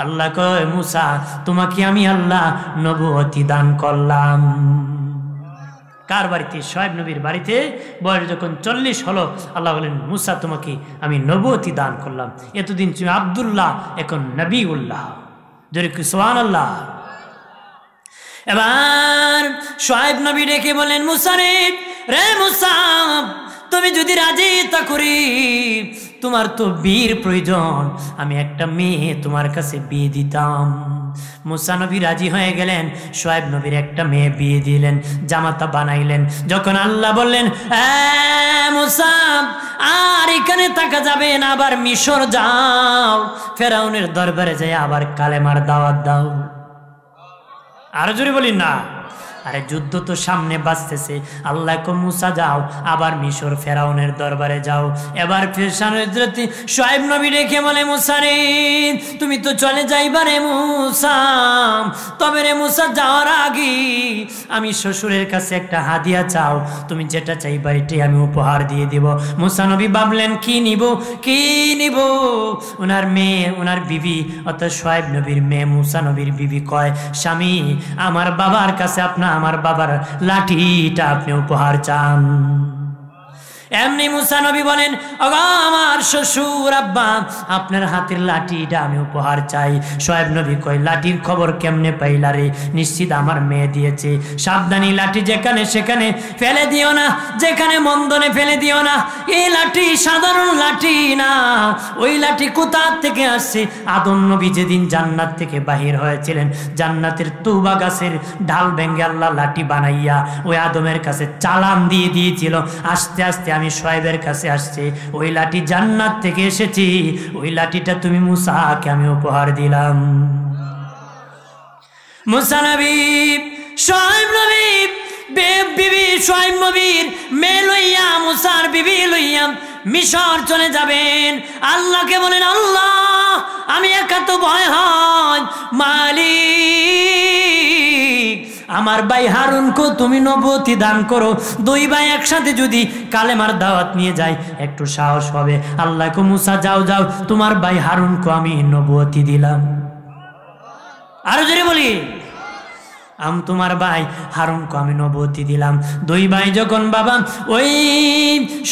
আল্লাহ কয়, মুসা তোমাকে আমি আল্লাহ নবুয়তি দান করলাম। কার বাড়িতে? শুআয়ব নবীর বাড়িতে। বয়স যখন 40 হলো, আল্লাহ বলেন, মুসা তোমাকে আমি নবুয়তি দান করলাম। এতদিন তুমি আব্দুল্লাহ, এখন নবীউল্লাহ। জোরে কি সুবহানাল্লাহ। এবার শুআয়ব নবী ডেকে বলেন, মুসা রে মুসা, তুমি যদি রাজি তা করি, তোমার তো বিয়ের প্রয়োজন, আমি একটা মেয়ে তোমার কাছে বিয়ে দিতাম। মুসা নবী রাজি হয়ে গেলেন, শুআয়ব নবীর একটা মেয়ে বিয়ে দিলেন, জামাতা বানাইলেন। যখন আল্লাহ বললেন, মুসা আর এখানে থাকা যাবে না, আবার মিশর যাও, ফেরাউনের দরবারে যাই আবার কালেমার দাওয়াত দাও। আরো জোরে বলি না। আরে যুদ্ধ তো সামনে বাঁচতেছে, আল্লাহ কো মুসা যাও, আবার মিশর ফেরাউনের দরবারে যাও। এবার হযরত শুআয়ব নবী ডেকে বলে, মুসা রে তুমি তো চলে যাইবা রে মুসা, তবে রে মুসা যাওয়ার আগে আমি শ্বশুরের কাছে একটা হাদিয়া চাও, তুমি যেটা চাইবা এটাই আমি উপহার দিয়ে দিব। মুসা নবী ভাবলেন, কি নিব? ওনার মেয়ে, ওনার বিবি অর্থাৎ শুআয়ব নবীর মেয়ে মুসা নবীর বিবি কয়, স্বামী আমার বাবার কাছে আমার বাবার লাঠিটা আপনি উপহার চান। এমনি মুসা নবী বলেন, ওগো আমার শ্বশুর আব্বা, আপনার হাতের লাঠিটা আমি উপহার চাই। শুআয়ব নবী কয়, লাঠির খবর কেমনে পাইলা রে? নিশ্চিত আমার মেয়ে দিয়েছে। সাবধানী, লাঠি যেখানে সেখানে ফেলে দিও না, যেখানে মন্দনে ফেলে দিও না। এই লাঠি সাধারণ লাঠি না, ওই লাঠি কোথা থেকে আসছে? আদম নবী যেদিন জান্নাত থেকে বাহির হয়েছিলেন, জান্নাতের তুবা গাছের ডাল ভেঙে আল্লাহ লাঠি বানাইয়া ওই আদমের কাছে চালান দিয়ে দিয়েছিল। আস্তে আস্তে আমি শুআয়বের কাছে আসছে, ওই লাঠি জান্নাত থেকে এসেছি, ওই লাঠিটা তুমি মুসাকে আমি উপহার দিলাম। মুসা নবী শুআয়ব নবী বিবি শুআয়ব নবীর মেয়ে লইয়া, মুসার বিবি লইয়া মিশর চলে যাবেন। আল্লাহকে বলেন, আল্লাহ আমি একা তো ভয় হয়, মালিক আমার ভাই হারুনকে তুমি নবুয়তি দান করো, দুই ভাই একসাথে যদি কালেমার দাওয়াত নিয়ে যায় একটু সাহস হবে। আল্লাহকে, মুসা যাও তোমার ভাই হারুনকে আমি নবুয়তি দিলাম। আরো জোরে বলি, তোমার ভাই হারুনকে আমি নবুয়তি দিলাম। দুই ভাই যখন বাবা ওই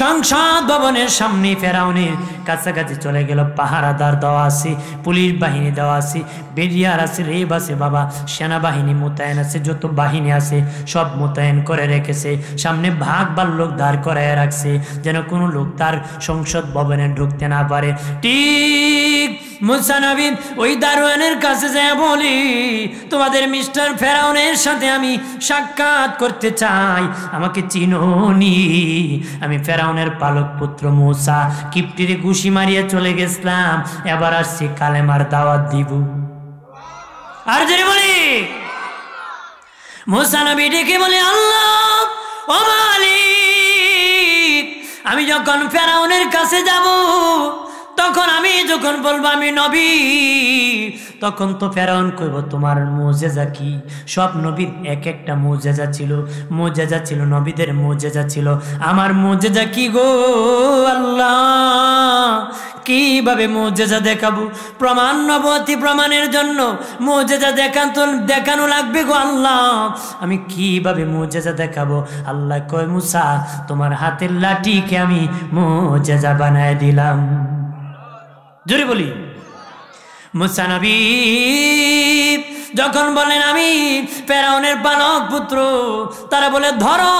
সংসদ ভবনের সামনে ফেরাউনের কাছাকাছি চলে গেল, পাহারাদার দেওয়া আছে, পুলিশ বাহিনী দেওয়া আছে, বেরিয়ার আছে, রেব আছে, বাবা সেনাবাহিনী মোতায়েন আছে, যত বাহিনী আছে সব মোতায়েন করে রেখেছে। সামনে ভাগ লোক দাঁড় করায় রাখছে, যেন কোনো লোক তার সংসদ ভবনে ঢুকতে না পারে। ঠিক মুসা নবী ওই দারোয়ানের কাছে যায় বলি, তোমাদের মিস্টার ফেরাউনের সাথে আমি সাক্ষাৎ করতে চাই, আমাকে চিনোনি? আমি ফেরাউনের পালক পুত্র মুসা, কিপ্টিরে ঘুষি মারিয়ে চলে গেছিলাম, এবার আসছি কালেমার দাওয়াত দিব। আর যদি বলি, মুসা নবী ডেকে বলে, আল্লাহ ও মালিক, আমি যখন ফেরাউনের কাছে যাব, তখন আমি যখন বলবো আমি নবী, তখন তো ফেরাউন কইব তোমার মুজিজা কি? সব নবীর এক একটা মুজিজা ছিল, নবীদের মুজিজা ছিল। আমার মুজিজা কি গো আল্লাহ? কিভাবে মুজিজা দেখাবো? প্রমাণ, নবুয়তি প্রমাণের জন্য মুজিজা দেখানো লাগবে গো আল্লাহ, আমি কিভাবে মুজিজা দেখাবো? আল্লাহ কয়, মুসা তোমার হাতের লাঠিকে আমি মুজিজা বানায় দিলাম। জোরে বলি, মুসা নবী যখন বলেন আমি ফেরাউনের বালক পুত্র, তারা বলে ধরো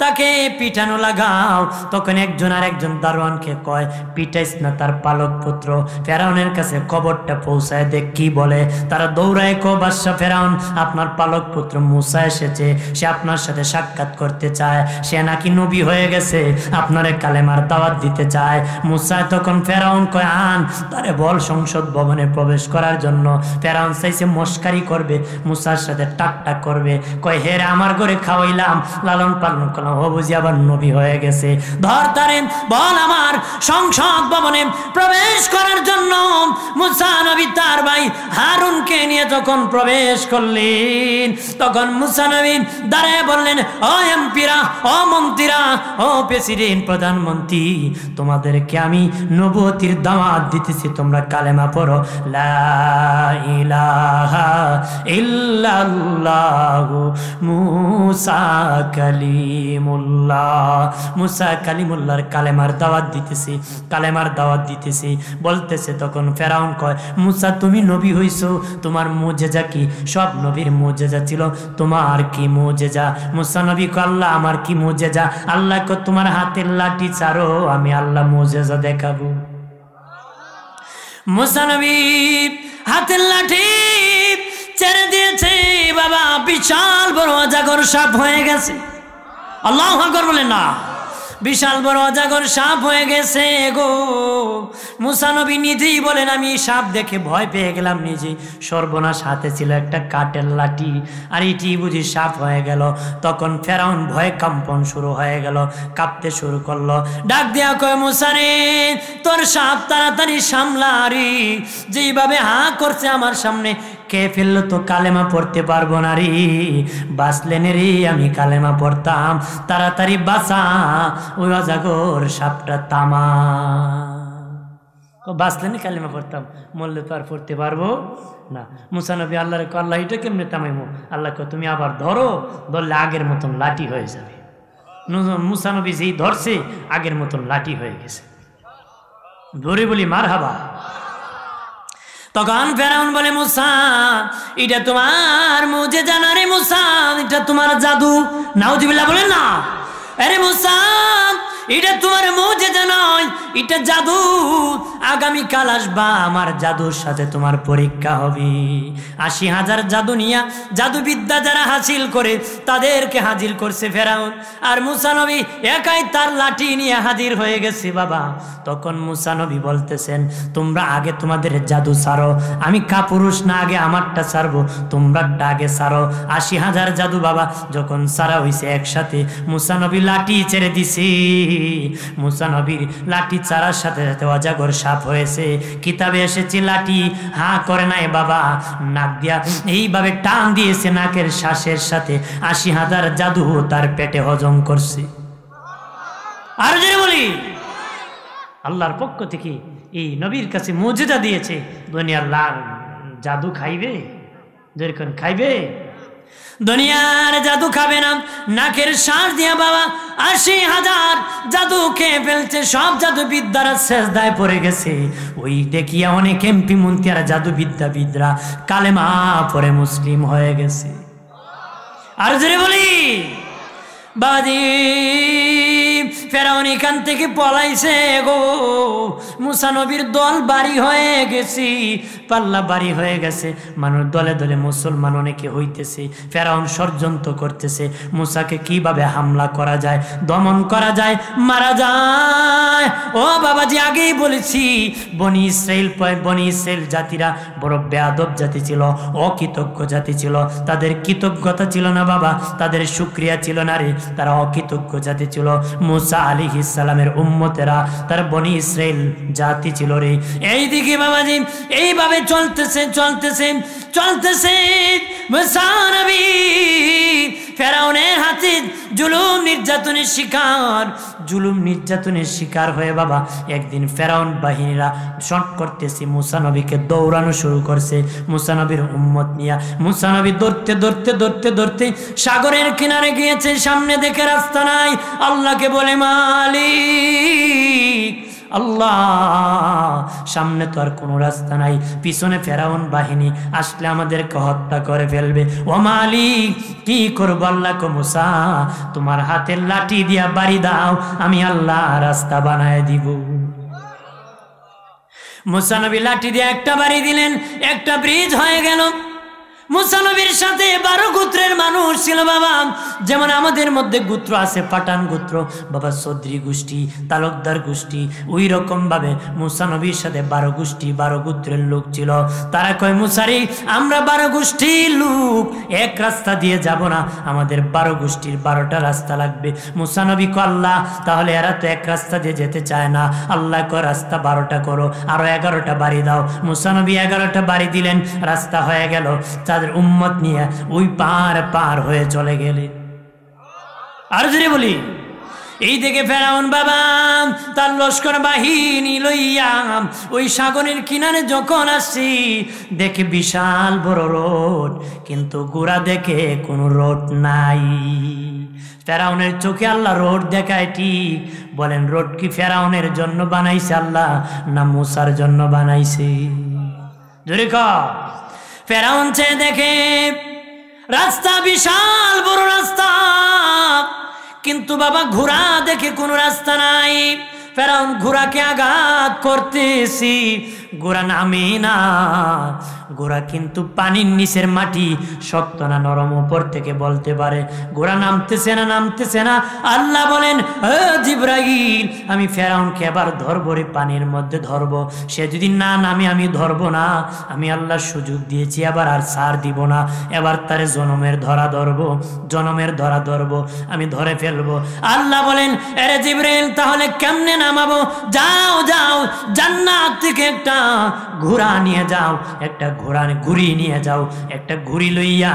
তাকে পিটানো লাগাও। তখন একজন আর একজন দারোয়ানকে কয় পিটাইস না তার পালক পুত্র, ফেরাউনের কাছে খবরটা পৌঁছায় দেখ কি বলে। তারা দৌড়ায় কো বাদশা ফেরাউন আপনার পালক পুত্র মুসা এসেছে, সে আপনার সাথে সাক্ষাৎ করতে চায়, সে নাকি নবী হয়ে গেছে, আপনারে কালেমার দাওয়াত দিতে চায়। মুসা তখন ফেরাউন কয় আন তারে বল সংসদ ভবনে প্রবেশ করার জন্য। ফেরাউন চাইছে মস্কারি করবে, মুসার সাথে টাক করবে, কয় হেরে আমার ঘরে খাওয়াইলাম লালন পালন করলাম, ও বুঝি আবার নবী হয়ে গেছে, ধর তারে বল আমার সংসদ ভবনে প্রবেশ করার জন্য। মুসা নবী তার ভাই হারুনকে নিয়ে যখন প্রবেশ করলেন, তখন মুসা নবী দাঁড়ায় বললেন ও এমপিরা, ও মন্ত্রীরা, ও প্রেসিডেন্ট প্রধানমন্ত্রী, তোমাদেরকে আমি নবুয়তির দাওয়াত দিতেছি, তোমরা কালেমা পড়ো লা ইলাহা ইল্লাল্লাহু মুসা কালিমুল্লাহ। মুসা কালিমুল্লাহর কালেমার দাওয়াত দিতেছি, কালেমার দাওয়াত দিতেছি বলতেছে। তখন ফেরাউন কয় মুসা তুমি নবী হইছো, তোমার মুজেজা কি? সব নবীর মুজেজা ছিল, তোমার কি মুজেজা? মুসা নবী কয় আল্লাহ আমার কি মুজেজা? আল্লাহ কয় তোমার হাতের লাঠি ছাড়ো, আমি আল্লাহ মুজেজা দেখাবো। মুসা নবী হাতের লাঠি ছেড়ে দিয়েছে বাবা, বিশাল বড় অজাগর সাপ হয়ে গেছে। আল্লাহু আকবার বলেন না, বিশাল বড় অজাগর সাপ হয়ে গেছে গো। মুসা নবী নিজেই বলেন আমি সাপ দেখে ভয় পেয়ে গেলাম নিজে, সর্বনাশ, হাতে ছিল একটা কাঠের লাঠি, আর এটি বুঝি সাপ হয়ে গেল। তখন ফেরাউন ভয়ে কম্পন শুরু হয়ে গেল, কাঁপতে শুরু করলো, ডাক দেয়া কয় মুসা রে তোর সাপ তাড়াতাড়ি সামলা রে, যেইভাবে হা করছে আমার সামনে, কে ফেললো তো কালেমা পড়তে পারবো না রে, বাঁচলেন রে আমি কালেমা পড়তাম, তাড়াতাড়ি বাঁচা, ওই অজাগর সাপটা তামা। বাঁচলেন কালেমা পড়তাম, মরলে তো আর পড়তে পারবো না। মুসা নবী আল্লাহর কয় আল্লাহ এটা কেমনে তামাইমো? আল্লাহ কয় তুমি আবার ধরো, ধরলে আগের মতন লাঠি হয়ে যাবে। মুসা নবী যেই ধরছে আগের মতন লাঠি হয়ে গেছে। ধরে বলি মারহাবা। তখন ফেরাউন বলে মুসা এটা তোমার মুজেজা না রে মুসা, এটা তোমার জাদু। নাউজুবিল্লাহ বলেন না। আরে মুসা এটা তোমার মুজেজা নয়, এটা জাদু। আগামীকাল আসবা, আমার জাদুর সাথে তোমার পরীক্ষা হবে। ৮০,০০০ জাদু নিয়া, জাদুবিদ্যা যারা হাসিল করে তাদেরকে হাজির করছে ফেরাউন, আর মুসা নবী একাই তার লাঠি নিয়ে হাজির হয়ে গেছে বাবা। তখন মুসা নবী বলতেছেন তোমরা আগে তোমাদের জাদু ছাড়ো, আমি কাপুরুষ না, আগে আমারটা ছাড়বো, তোমরাটা আগে ছাড়ো। ৮০,০০০ জাদু বাবা যখন ছাড়া হয়েছে একসাথে, মুসা নবী লাঠি ছেড়ে দিছি। মুসা নবীর লাঠি ছাড়ার সাথে সাথে অজাগর সাপ হয়েছে। কিতাবে এসেছে লাঠি হা করে নাই বাবা, নাক দিয়া এইভাবে টান দিয়েছে নাকের শ্বাসের সাথে, ৮০,০০০ জাদু তার পেটে হজম করছে। আর যদি বলি আল্লাহর পক্ষ থেকে এই নবীর কাছে মুজিজা দিয়েছে, দুনিয়ার জাদু খাইবে? যেরকম খাইবে, দুনিয়ার জাদু খাবে না। নাকের শ্বাস দিয়া বাবা ৮০,০০০ জাদু খেয়ে ফেলছে, সব জাদুবিদ্যারা সেজদায় পড়ে গেছে। ওই দেখিয়া অনেক এমপি মন্ত্রী আর জাদুবিদ্যাবিদরা কালেমা পড়ে মুসলিম হয়ে গেছে। আর জোরে বলি বাদি ফেরাউন এখান থেকে পলাইছে গো। মুসা নবীর দল বাড়ি হয়ে গেছে, পাল্লা বাড়ি হয়ে গেছে, মানুষ দলে দলে মুসলমান অনেকে হইতেছে। ফেরাউন ষড়যন্ত্র করতেছে মুসাকে কিভাবে হামলা করা যায়, দমন করা যায়, মারা যায়। ও বাবাজি আগেই বলেছি বনি ইসরাইল জাতিরা বড় বেয়াদব জাতি ছিল, অকৃতজ্ঞ জাতি ছিল। তাদের কৃতজ্ঞতা ছিল না বাবা, তাদের শুকরিয়া ছিল না রে, তারা অকৃতজ্ঞ জাতি ছিল। মুসা আলাইহিস সালামের উম্মতেরা তার বনি ইসরাইল জাতি ছিল রে। এইদিকে বাবাজি এইভাবে চলতেছে মুসা নবী ফেরাউনের হাতে জুলুম নির্যাতনের শিকার হয়ে বাবা একদিন ফেরাউন বাহিনীরা শট করতেছে, মুসা নবীকে দৌড়ানো শুরু করছে। মুসা নবীর উম্মত নিয়া মুসা নবী দৌড়তে সাগরের কিনারে গিয়েছে, সামনে দেখে রাস্তা নাই, আল্লাহকে বলে মালিক আল্লাহ সামনে তো আর কোনো রাস্তা নাই, পিছনে ফেরাউন বাহিনী আসলে আমাদেরকে হত্যা করে ফেলবে। ও মালিক কি করবো? আল্লাহ কো মুসা তোমার হাতের লাঠি দিয়া বাড়ি দাও, আমি আল্লাহ রাস্তা বানায় দিব। মুসা নবী লাঠি দিয়ে একটা বাড়ি দিলেন, একটা ব্রিজ হয়ে গেল। মুসা নবীর সাথে 12 গোত্রের মানুষ ছিল বাবা। যেমন আমাদের মধ্যে গোত্র আছে পাঠান গোত্র, বাবা চৌধুরী গোষ্ঠী, তালুকদার গোষ্ঠী, ওই রকম ভাবে মুসা নবীর সাথে 12 গোষ্ঠী 12 গোত্রের লোক ছিল। তারা কয় মুসারি আমরা 12 গোষ্ঠীর লোক এক রাস্তা দিয়ে যাব না, আমাদের 12 গোষ্ঠীর 12টা রাস্তা লাগবে। মুসা নবী কয় আল্লাহ তাহলে এরা তো এক রাস্তা দিয়ে যেতে চায় না, আল্লাহ কয় রাস্তা 12টা করো, আরো 11টা বাড়ি দাও। মুসা নবী 11টা বাড়ি দিলেন, রাস্তা হয়ে গেল। তাদের উম্মত নিয়ে ওই পার হয়ে চলে গেলে। আর যদি বলি এই দিকে ফেরাউন বাবা তার লস্কর বাহিনী লইয়া ওই সাগরের কিনারে যখন আসছি, দেখে বিশাল বড় রোড, কিন্তু গোড়া দেখে কোনো রোড নাই। ফেরাউনের চোখে আল্লাহ রোড দেখায় ঠিক, বলেন রোড কি ফেরাউনের জন্য বানাইছে আল্লাহ না মুসার জন্য বানাইছে? জোরে কর। ফেরাউন চেয়ে দেখে রাস্তা বিশাল বড় রাস্তা, কিন্তু বাবা ঘোড়া দেখে কোনো রাস্তা নাই। ফেরাউন ঘোড়াকে আঘাত করতেছি, ঘোড়া নামে না। ঘোড়া কিন্তু পানির নিচের মাটি শক্ত না নরম, উপর থেকে বলতে পারে। ঘোড়া নামতেছে না। আল্লাহ বলেন জিবরাইল আমি ফেরাউনকে এবার ধরবো রে, পানির মধ্যে ধরবো। সে যদি না নামে আমি ধরবো না, আমি আল্লাহ সুযোগ দিয়েছি এবার আর ছাড় দিব না। এবার তারে জনমের ধরা ধরবো, আমি ধরে ফেলবো। আল্লাহ বলেন আরে জিবরাইল তাহলে কেমনে নামাবো? যাও জান্নাত থেকে একটা ঘোড়া নিয়ে যাও, একটা ঘুড়ি নিয়ে যাও, একটা ঘুড়ি লইয়া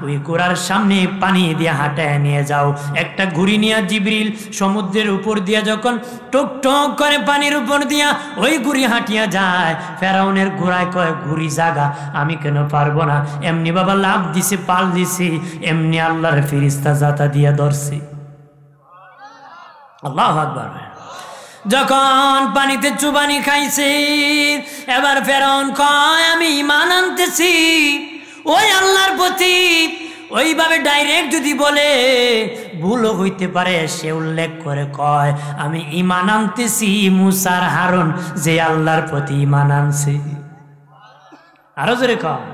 ওই ঘোড়ার সামনে পানি দিয়ে হাঁটায় নিয়ে যাও। একটা ঘুড়ি নিয়ে জিবরিল সমুদ্রের উপর দিয়া যখন টক টক করে পানির উপর দিয়া ওই ঘুড়ি হাঁটিয়া যায়, ফেরাউনের ঘোড়ায় কয় ঘুড়ি জাগা, আমি কেন পারবো না? এমনি বাবা লাভ দিছে, পাল দিছে, এমনি আল্লাহর ফেরেশতা জাতা দিয়া ধরছে। আল্লাহু আকবার। যখন পানিতে চুবানি খাইছে, এবার ফেরাউন কয় আমি ঈমান আনতেছি ওই আল্লাহর প্রতি। ওইভাবে ডাইরেক্ট যদি বলে ভুলও হইতে পারে, সে উল্লেখ করে কয় আমি ঈমান আনতেছি মুসার হারুন যে আল্লাহর প্রতি ঈমান আনছে। আরো জোরে কয়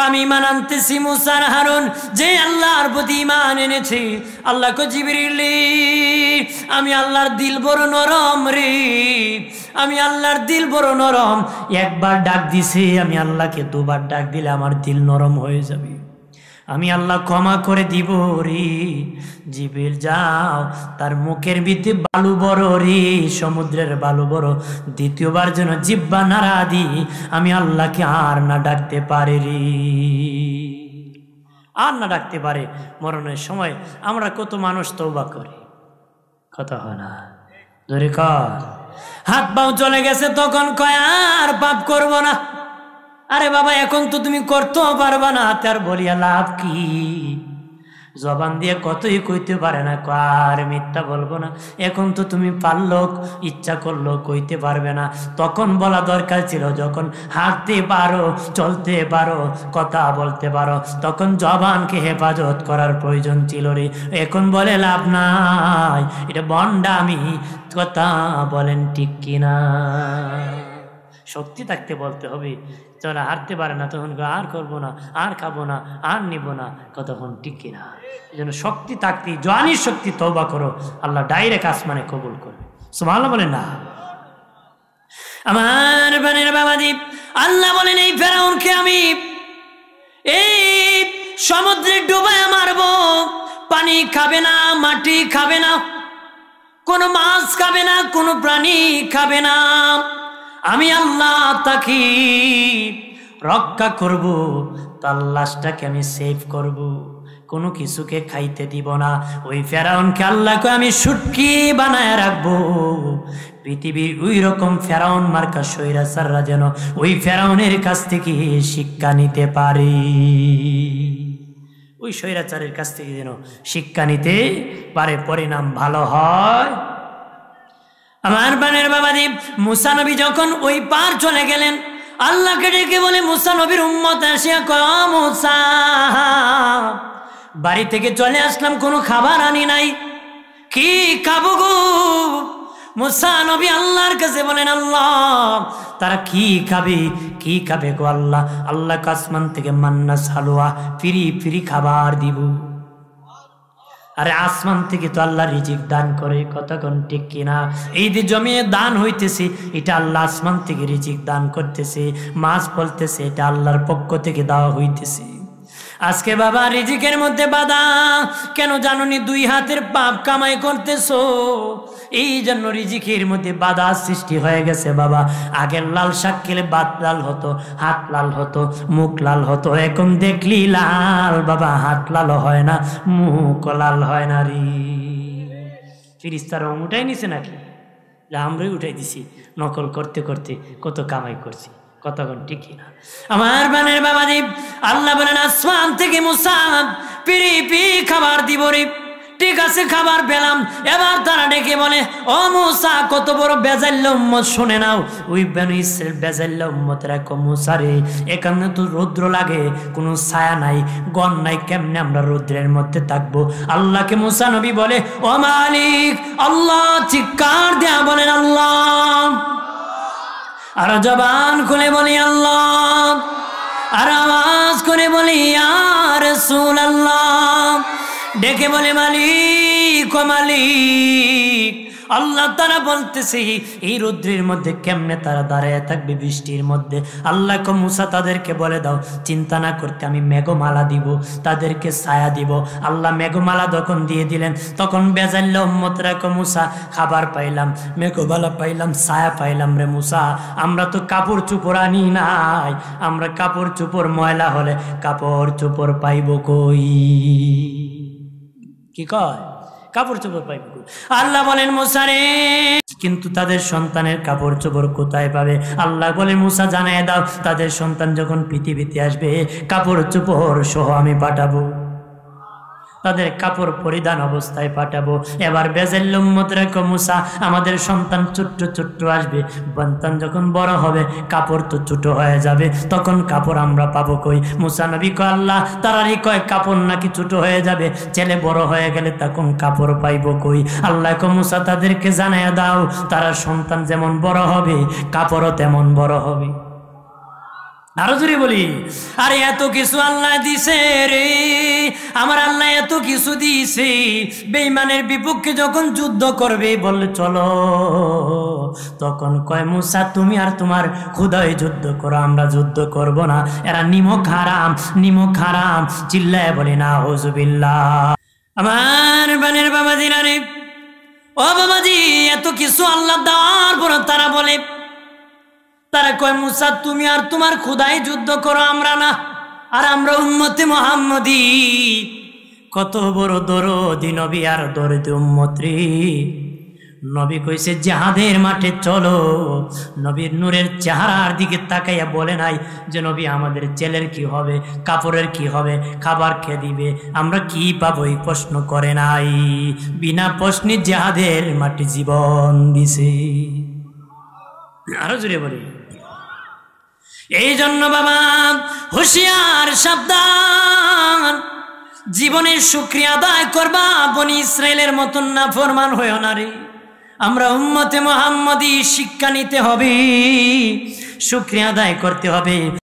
আমি ঈমান আনতেছি মুসার হারুন যে আল্লাহর প্রতি ঈমান এনেছে। আল্লাহ কো জিবরিল আমি আল্লাহর দিল বড় নরম রে, আমি আল্লাহর দিল বড় নরম। একবার ডাক দিছে, আমি আল্লাহকে 2 বার ডাক দিলে আমার দিল নরম হয়ে যাবে, আমি আল্লাহ ক্ষমা করে দিব রে। জিবরিল যাও, তার মুখের ভিতরে বালু বড় রে, সমুদ্রের বালু বড়। দ্বিতীয়বার যেন জিহ্বা নাড়া দি, আমি আল্লাহকে আর না ডাকতে পারে রে, আর না ডাকতে পারে। মরণের সময় আমরা কত মানুষ তওবা করি, কথা হয় না? ধরে কর হাত পাও চলে গেছে, তখন কয় আর পাপ করব না। আরে বাবা এখন তো তুমি করতেও পারবা না, তার বলিয়া লাভ কি? জবান দিয়ে কতই কইতে পারে না, আর মিথ্যা বলবো না, এখন তো তুমি পারলো, ইচ্ছা করলো কইতে পারবে না। তখন বলা দরকার ছিল যখন হাঁটতে পারো, চলতে পারো, কথা বলতে পারো, তখন জবানকে হেফাজত করার প্রয়োজন ছিল রে। এখন বলে লাভ নাই, এটা বন্ডামি। কথা বলেন ঠিক কিনা? শক্তি থাকতে বলতে হবে। যারা হারতে পারে না তখন আর করবো না, আর খাবো না, আর নিব না, কতক্ষণ ঠিক কিনা? এই জন্য শক্তি থাকতে, জওয়ানির শক্তি তওবা করো, আল্লাহ ডাইরেক্ট আসমানে কবুল করবে। সুবহানাল্লাহ বলেন না? আমার বানের বাবাজি, আল্লাহ বলেন এই ফেরাউনকে আমি এই সমুদ্রে ডুবায় মারবো। পানি খাবে না, মাটি খাবে না, কোনো মাছ খাবে না, কোনো প্রাণী খাবে না। আমি আল্লাহ তাকে রক্ষা করব, তার লাশটাকে আমি সেভ করব, কোনো কিছুকে খাইতে দিব না। ওই ফেরাউনকে আল্লাহকে আমি শুটকি বানায় রাখবো। পৃথিবীর ওই রকম ফেরাউন মার্কা স্বৈরাচাররা যেন ওই ফেরাউনের কাছ থেকে শিক্ষা নিতে পারে, ওই স্বৈরাচারের কাছ থেকে যেন শিক্ষা নিতে পারে, পরিণাম ভালো হয়। আমার বানের বাবাজি, মুসা নবী যখন ওই পার চলে গেলেন, আল্লাহকে ডেকে বলে মুসা নবীর উম্মত আসিয়া কয় মুসা, বাড়ি থেকে চলে আসলাম, কোনো খাবার আনি নাই, কি খাবো গো? মুসা নবী আল্লাহর কাছে বলেন, আল্লাহ তারা কি খাবে, কি খাবে গো আল্লাহ? আল্লাহ আসমান থেকে মান্না সালোয়া ফিরি ফিরি খাবার দিব। আরে আসমান থেকে তো আল্লাহ রিজিক দান করে, কতক্ষণ ঠিক কিনা? এই যে জমিয়ে দান হইতেছে, এটা আল্লাহ আসমান থেকে রিজিক দান করতেছে, মাছ ফলতেছে, এটা আল্লাহর পক্ষ থেকে দেওয়া হইতেছে। আজকে বাবা রিজিকের মধ্যে বাধা কেন জানুনি? দুই হাতের পাপ কামাই করতেছো, এই জন্য রিজিকের মধ্যে বাধা সৃষ্টি হয়ে গেছে বাবা। আগের লাল শাক খেলে বাত লাল হতো, হাত লাল হতো, মুখ লাল হতো, এখন দেখলি লাল বাবা, হাত লাল হয় না, মুখ লাল হয় না রে। ফিরিস্তার রং উঠাই নিছে নাকি? আমরাই উঠাই দিছি, নকল করতে করতে কত কামাই করছি, কতক্ষণ ঠিকই না? আমার বানের বাবাজি, আল্লাহ বলেন আসমান থেকে মুসা পিড়ি পিড়ি খাবার দিব রে। ঠিক আছে, খাবার পেলাম। এবার তারা ডেকে বলে, ও মুসা, কত বড় বেজাল্য উম্মত, শুনে নাও। ওই বনি ইসরাইল বেজাল্য উম্মতরা কো মুসা রে, এখানে তো রৌদ্র লাগে, কোনো ছায়া নাই, গণ নাই, কেমনে আমরা রৌদ্রের মধ্যে থাকবো? আল্লাহকে মুসা নবী বলে, ও মালিক আল্লাহ, চিৎকার দেয়া বলেন আল্লাহ, আর জবান খুলে বলি আল্লাহ, আর আওয়াজ করে বলি ইয়া রাসূলুল্লাহ, ডেকে বলে মালিক ও মালিক। আল্লাহ তারা বলতেছে, এই রৌদ্রের মধ্যে কেমনে তারা দাঁড়ায় থাকবে বৃষ্টির মধ্যে? আল্লাহ কো মুসা, তাদেরকে বলে দাও চিন্তা না করতে, আমি মেঘমালা দিব, তাদেরকে ছায়া দিব। আল্লাহ মেঘমালা যখন দিয়ে দিলেন, তখন বেজাল্য উম্মতরা কো মুসা, খাবার পাইলাম, মেঘমালা পাইলাম, ছায়া পাইলাম রে মুসা, আমরা তো কাপড় চোপড় আনি নাই, আমরা কাপড় চোপড় ময়লা হলে কাপড় চোপড় পাইব কই? কি কয়? কাপড় চোপড় পাইব কই? আল্লাহ বলেন মুসা রে, কিন্তু তাদের সন্তানের কাপড় চোপড় কোথায় পাবে? আল্লাহ বলে মুসা জানায় দাও, তাদের সন্তান যখন পৃথিবীতে আসবে, কাপড় চোপড় সহ আমি পাঠাবো, তাদের কাপড় পরিধান অবস্থায় পাঠাবো। এবার বেজাল্য উম্মতরা কো মুসা, আমাদের সন্তান ছোট্ট ছোট্ট আসবে, সন্তান যখন বড় হবে কাপড় তো ছোট হয়ে যাবে, তখন কাপড় আমরা পাবো কই? মুসা নবী কয়, আল্লাহ তারারই কয় কাপড় নাকি ছোট হয়ে যাবে, ছেলে বড় হয়ে গেলে তখন কাপড় পাইবো কই? আল্লাহ কো মুসা, তাদেরকে জানাইয়া দাও, তারা সন্তান যেমন বড় হবে কাপড়ও তেমন বড় হবে। আরো জোরে বলি, আরে এত কিছু আল্লাহ দিছে রে, আমার আল্লাহ এত কিছু দিছে। বেঈমানের বিপক্ষে যখন যুদ্ধ করবে বললে চলো, তখন কয় মুসা তুমি আর তোমার খুদাই যুদ্ধ করো, আমরা যুদ্ধ করব না, এরা নিমক হারাম, নিমক হারাম। চিল্লায় বলি না হুজুবিল্লাহ। আমার বানের বাবাজিরা রে, ও বাবাজি, এত কিছু আল্লাহ দেওয়ার পর তারা বলে, তারা কয় মুসা তুমি আর তোমার খুদাই যুদ্ধ করো, আমরা না, আর আমরা উম্মতে মুহাম্মদী। কত বড় দরদি নবী আর দরদি উম্মত রে। নবী কইছে জিহাদের মাঠে চলো, নবীর নূরের চেহারার দিকে তাকাইয়া বলে নাই যে নবী আমাদের ছেলের কি হবে, কাপড়ের কি হবে, খাবার কে দিবে, আমরা কি পাবো, এই প্রশ্ন করে নাই। বিনা প্রশ্নে জিহাদের মাঠে জীবন দিছে। আরো জোরে বলি, এই জন্য বাবা হুঁশিয়ার, সাবধান, জীবনের শুকরিয়া আদায় করবা, বনি ইসরাইলের মতন না ফরমান হইও না রে। আমরা উম্মতে মুহাম্মদী, শিক্ষা নিতে হবে, শুকরিয়া আদায় করতে হবে।